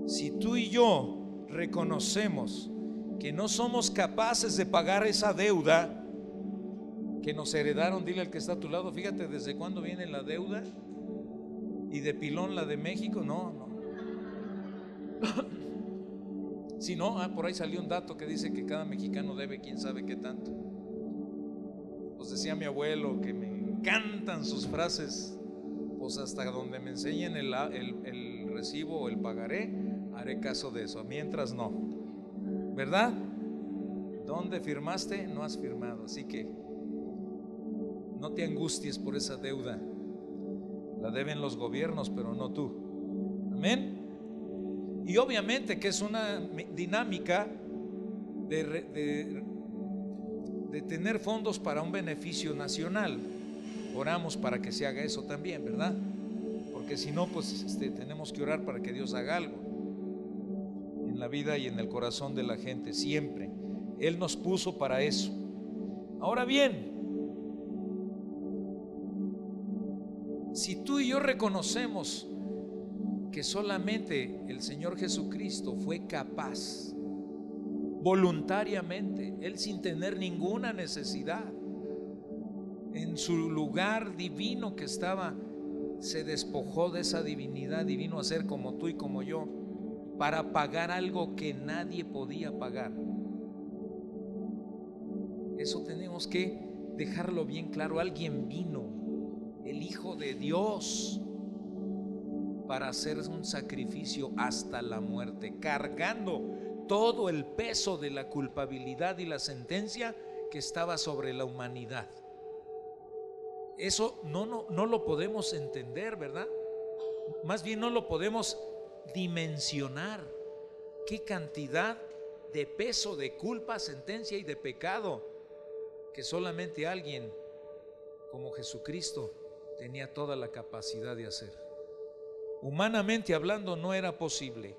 Si tú y yo reconocemos que no somos capaces de pagar esa deuda que nos heredaron. Dile al que está a tu lado, fíjate desde cuándo viene la deuda, y de pilón la de México. No. Si no, por ahí salió un dato que dice que cada mexicano debe quién sabe qué tanto. Pues decía mi abuelo, que me encantan sus frases, pues hasta donde me enseñen el recibo o el pagaré, haré caso de eso, mientras no, ¿verdad? ¿Dónde firmaste? No has firmado, así que no te angusties por esa deuda. La deben los gobiernos, pero no tú. Amén. Y obviamente que es una dinámica de tener fondos para un beneficio nacional. Oramos para que se haga eso también, ¿verdad? Porque si no, pues tenemos que orar para que Dios haga algo en la vida y en el corazón de la gente, siempre. Él nos puso para eso. Ahora bien, si tú y yo reconocemos que solamente el Señor Jesucristo fue capaz, voluntariamente, Él sin tener ninguna necesidad, en su lugar divino que estaba, se despojó de esa divinidad y vino a ser como tú y como yo, para pagar algo que nadie podía pagar. Eso tenemos que dejarlo bien claro. Alguien vino, el Hijo de Dios, para hacer un sacrificio hasta la muerte, cargando todo el peso de la culpabilidad y la sentencia que estaba sobre la humanidad. Eso no lo podemos entender, ¿verdad? Más bien no lo podemos dimensionar. Qué cantidad de peso, de culpa, sentencia y de pecado que solamente alguien como Jesucristo tenía toda la capacidad de hacer. Humanamente hablando no era posible.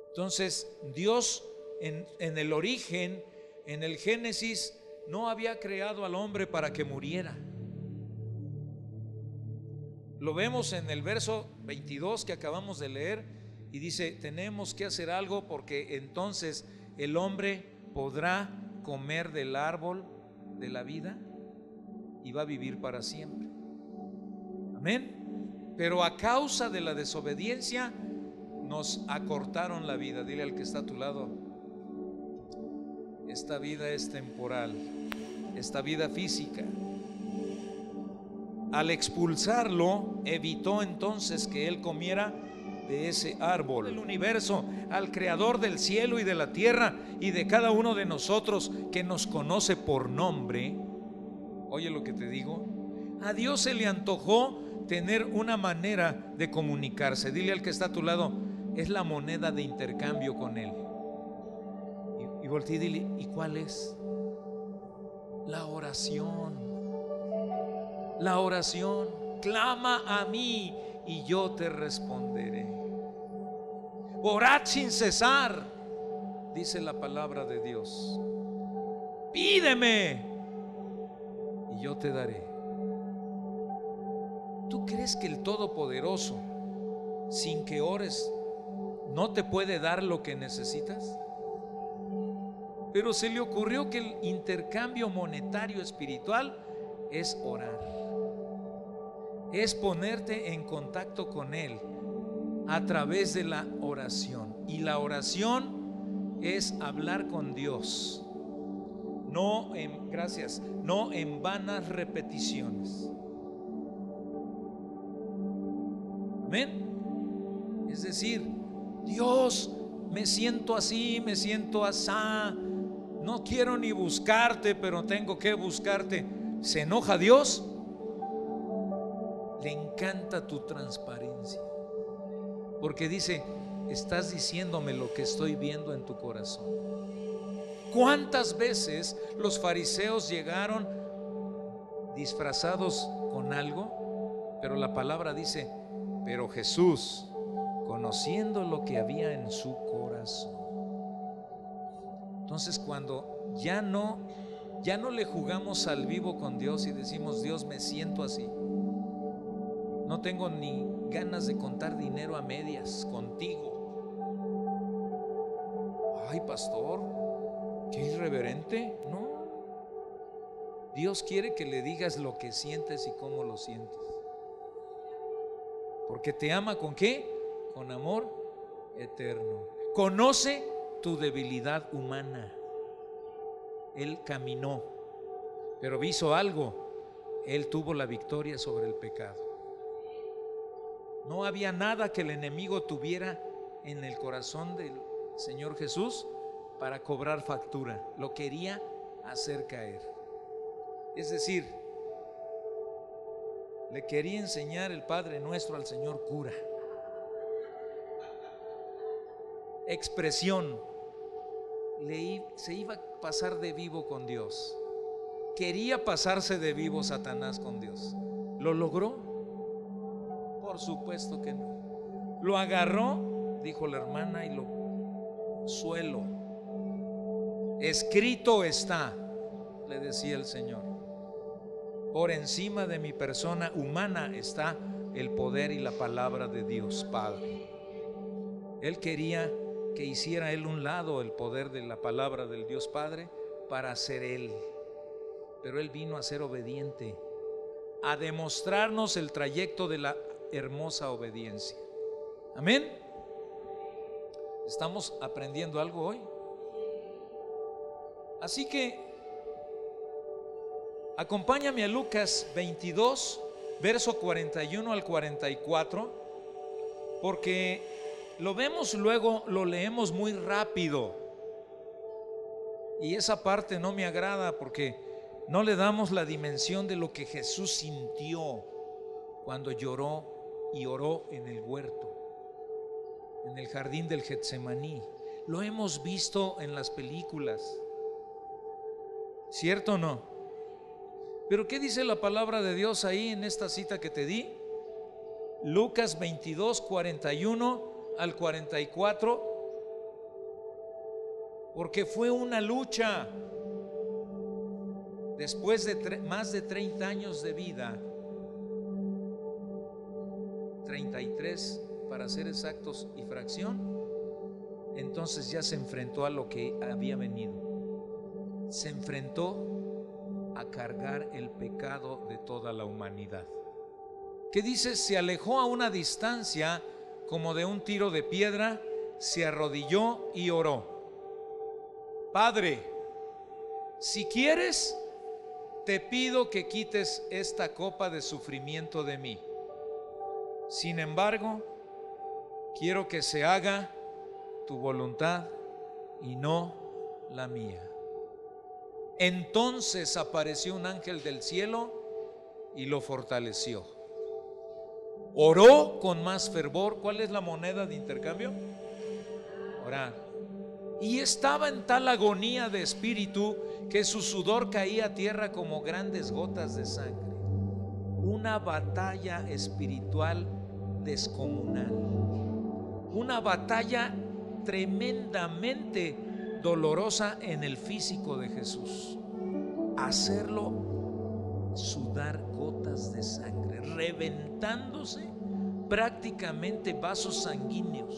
Entonces Dios en el origen, en el Génesis, no había creado al hombre para que muriera. Lo vemos en el verso 22 que acabamos de leer, y dice: tenemos que hacer algo porque entonces el hombre podrá comer del árbol de la vida y va a vivir para siempre. Amén. Pero a causa de la desobediencia nos acortaron la vida. Dile al que está a tu lado: esta vida es temporal, esta vida física. Al expulsarlo, evitó entonces que él comiera de ese árbol. El universo, al creador del cielo y de la tierra y de cada uno de nosotros, que nos conoce por nombre. Oye lo que te digo. A Dios se le antojó tener una manera de comunicarse. Dile al que está a tu lado: es la moneda de intercambio con él. Y voltea y dile: ¿y cuál es? La oración. La oración. Clama a mí y yo te responderé. Orad sin cesar, dice la palabra de Dios. Pídeme y yo te daré. ¿Tú crees que el Todopoderoso, sin que ores, no te puede dar lo que necesitas? Pero se le ocurrió que el intercambio monetario espiritual es orar, es ponerte en contacto con Él a través de la oración. Y la oración es hablar con Dios, no en vanas repeticiones. Amén. Es decir, Dios, me siento así, me siento asá, no quiero ni buscarte, pero tengo que buscarte. ¿Se enoja Dios? Le encanta tu transparencia, porque dice: estás diciéndome lo que estoy viendo en tu corazón. ¿Cuántas veces los fariseos llegaron disfrazados con algo? Pero la palabra dice: pero Jesús, conociendo lo que había en su corazón. Entonces, cuando ya no le jugamos al vivo con Dios y decimos: Dios, me siento así, no tengo ni ganas de contar dinero a medias contigo. Ay, pastor, qué irreverente. No, Dios quiere que le digas lo que sientes y cómo lo sientes, porque te ama. ¿Con qué? Con amor eterno. Conoce tu debilidad humana. Él caminó, pero hizo algo. Él tuvo la victoria sobre el pecado. No había nada que el enemigo tuviera en el corazón del Señor Jesús para cobrar factura. Lo quería hacer caer. Es decir, le quería enseñar el Padre Nuestro al señor cura. Expresión. Se iba a pasar de vivo con Dios. Quería pasarse de vivo Satanás con Dios. ¿Lo logró? Por supuesto que no. Lo agarró, dijo la hermana, y lo suelo. Escrito está, le decía el Señor. Por encima de mi persona humana está el poder y la palabra de Dios Padre. Él quería que hiciera él un lado el poder de la palabra del Dios Padre para ser él. Pero él vino a ser obediente, a demostrarnos el trayecto de la hermosa obediencia. Amén. ¿Estamos aprendiendo algo hoy? Así que acompáñame a Lucas 22, verso 41 al 44, porque lo vemos luego, lo leemos muy rápido, y esa parte no me agrada porque no le damos la dimensión de lo que Jesús sintió cuando lloró y oró en el huerto, en el jardín del Getsemaní. Lo hemos visto en las películas, ¿cierto o no? Pero ¿qué dice la palabra de Dios ahí en esta cita que te di? Lucas 22, 41 al 44. Porque fue una lucha. Después de más de 30 años de vida, 33 para ser exactos y fracción, entonces ya se enfrentó a lo que había venido. Se enfrentó a cargar el pecado de toda la humanidad. ¿Qué dice? Se alejó a una distancia como de un tiro de piedra, se arrodilló y oró: Padre, si quieres, te pido que quites esta copa de sufrimiento de mí. Sin embargo, quiero que se haga tu voluntad y no la mía. Entonces apareció un ángel del cielo y lo fortaleció. Oró con más fervor. ¿Cuál es la moneda de intercambio? Orar. Y estaba en tal agonía de espíritu que su sudor caía a tierra como grandes gotas de sangre. Una batalla espiritual descomunal. Una batalla tremendamente dolorosa en el físico de Jesús. Hacerlo sudar gotas de sangre, reventándose prácticamente vasos sanguíneos,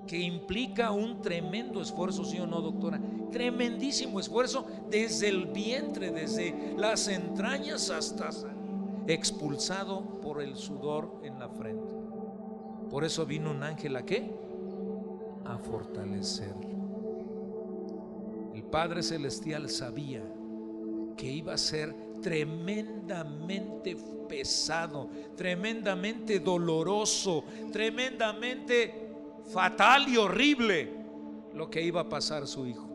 que implica un tremendo esfuerzo, ¿sí o no, doctora? Tremendísimo esfuerzo, desde el vientre, desde las entrañas hasta expulsado por el sudor en la frente. Por eso vino un ángel ¿a qué? A fortalecerlo. El Padre Celestial sabía que iba a ser tremendamente pesado, tremendamente doloroso, tremendamente fatal y horrible lo que iba a pasar su hijo.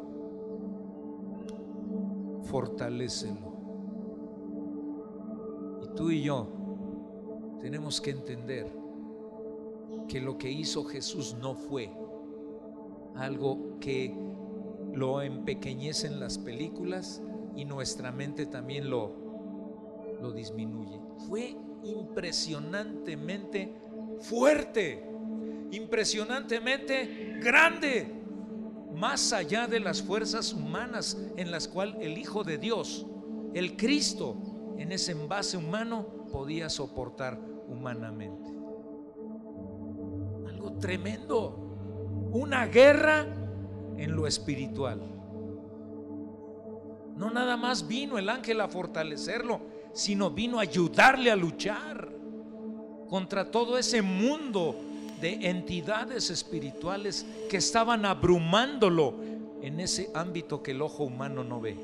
Fortalécelo. Y tú y yo tenemos que entender que lo que hizo Jesús no fue algo que lo empequeñece en las películas y nuestra mente también lo disminuye. Fue impresionantemente fuerte, impresionantemente grande, más allá de las fuerzas humanas en las cuales el Hijo de Dios, el Cristo, en ese envase humano podía soportar humanamente. Algo tremendo, una guerra en lo espiritual. No nada más vino el ángel a fortalecerlo, sino vino a ayudarle a luchar contra todo ese mundo de entidades espirituales que estaban abrumándolo en ese ámbito que el ojo humano no ve.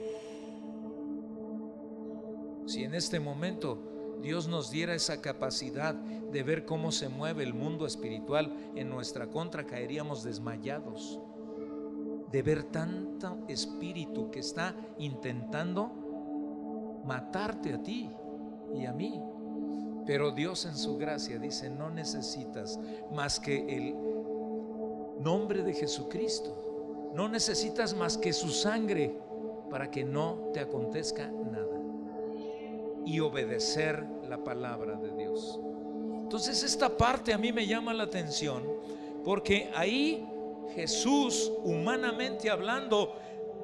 Si en este momento Dios nos diera esa capacidad de ver cómo se mueve el mundo espiritual en nuestra contra, caeríamos desmayados de ver tanto espíritu que está intentando matarte a ti y a mí. Pero Dios en su gracia dice: no necesitas más que el nombre de Jesucristo, no necesitas más que su sangre para que no te acontezca nada, y obedecer la palabra de Dios. Entonces esta parte a mí me llama la atención, porque ahí Jesús, humanamente hablando,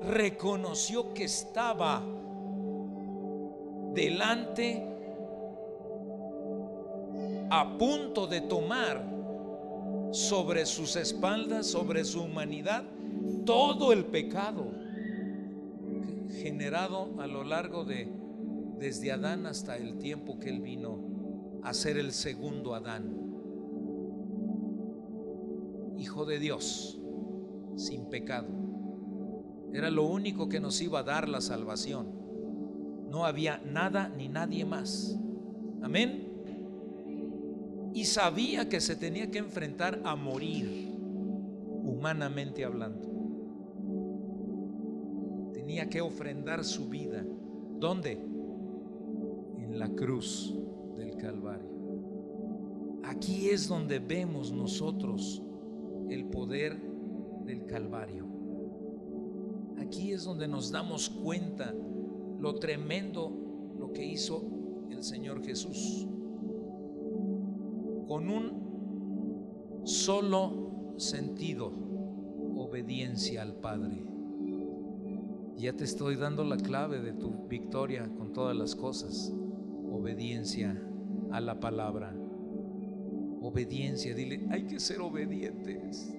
reconoció que estaba delante, a punto de tomar sobre sus espaldas, sobre su humanidad, todo el pecado generado a lo largo desde Adán hasta el tiempo que él vino a ser el segundo Adán, Hijo de Dios, sin pecado. Era lo único que nos iba a dar la salvación. No había nada ni nadie más. Amén. Y sabía que se tenía que enfrentar a morir, humanamente hablando. Tenía que ofrendar su vida. ¿Dónde? En la cruz del Calvario. Aquí es donde vemos nosotros el poder del Calvario. Aquí es donde nos damos cuenta lo tremendo lo que hizo el Señor Jesús, con un solo sentido: obediencia al Padre. Ya te estoy dando la clave de tu victoria con todas las cosas: obediencia a la palabra. Obediencia, dile, hay que ser obedientes.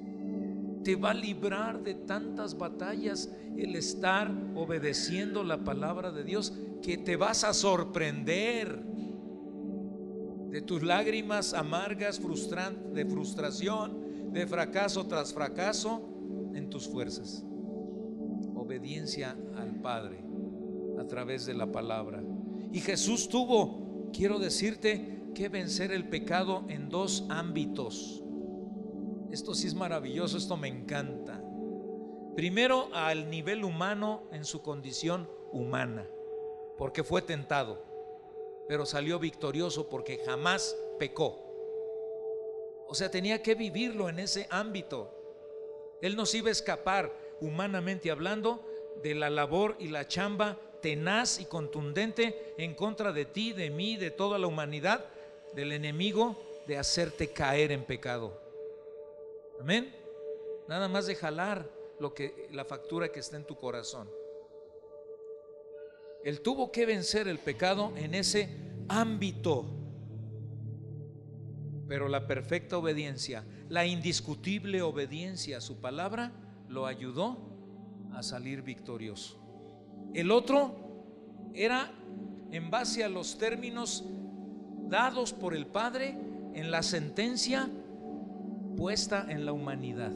Te va a librar de tantas batallas el estar obedeciendo la palabra de Dios, que te vas a sorprender de tus lágrimas amargas, de frustración, de fracaso tras fracaso en tus fuerzas. Obediencia al Padre a través de la palabra. Y Jesús tuvo, quiero decirte, que vencer el pecado en dos ámbitos. Esto sí es maravilloso, esto me encanta. Primero, al nivel humano, en su condición humana, porque fue tentado, pero salió victorioso porque jamás pecó. O sea, tenía que vivirlo en ese ámbito. Él no se iba a escapar, humanamente hablando, de la labor y la chamba tenaz y contundente en contra de ti, de mí, de toda la humanidad, del enemigo, de hacerte caer en pecado. Amén. Nada más de jalar la factura que está en tu corazón. Él tuvo que vencer el pecado en ese ámbito. Pero la perfecta obediencia, la indiscutible obediencia a su palabra, lo ayudó a salir victorioso. El otro era en base a los términos dados por el Padre en la sentencia puesta en la humanidad.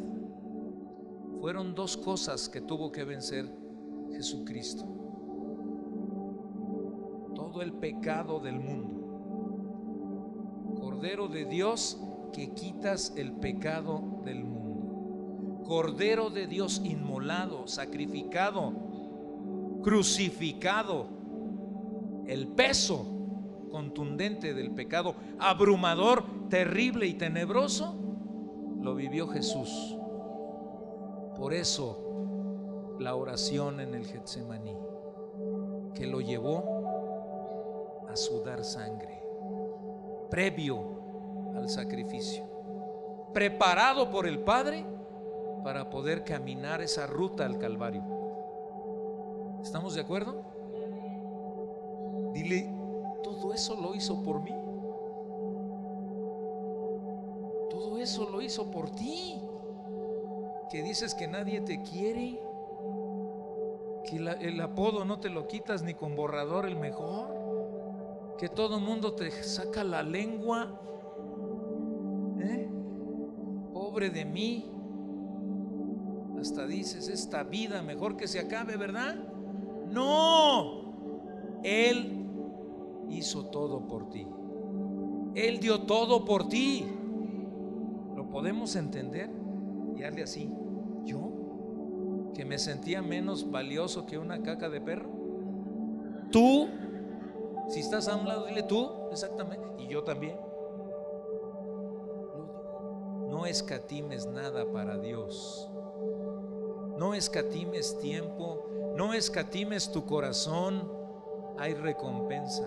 Fueron dos cosas que tuvo que vencer Jesucristo: todo el pecado del mundo. Cordero de Dios, que quitas el pecado del mundo. Cordero de Dios inmolado, sacrificado, crucificado. El peso contundente del pecado, abrumador, terrible y tenebroso, lo vivió Jesús. Por eso la oración en el Getsemaní, que lo llevó a sudar sangre, previo al sacrificio, preparado por el Padre para poder caminar esa ruta al Calvario. ¿Estamos de acuerdo? Dile, todo eso lo hizo por mí. Todo eso lo hizo por ti. que dices que nadie te quiere, que el apodo no te lo quitas ni con borrador el mejor, que todo mundo te saca la lengua, pobre de mí, hasta dices esta vida mejor que se acabe, ¿verdad? No, Él hizo todo por ti, Él dio todo por ti. ¿Lo podemos entender? Y hazle así: yo, que me sentía menos valioso que una caca de perro, tú, si estás a un lado, dile tú, exactamente, y yo también. No escatimes nada para Dios, no escatimes tiempo, no escatimes tu corazón, hay recompensa.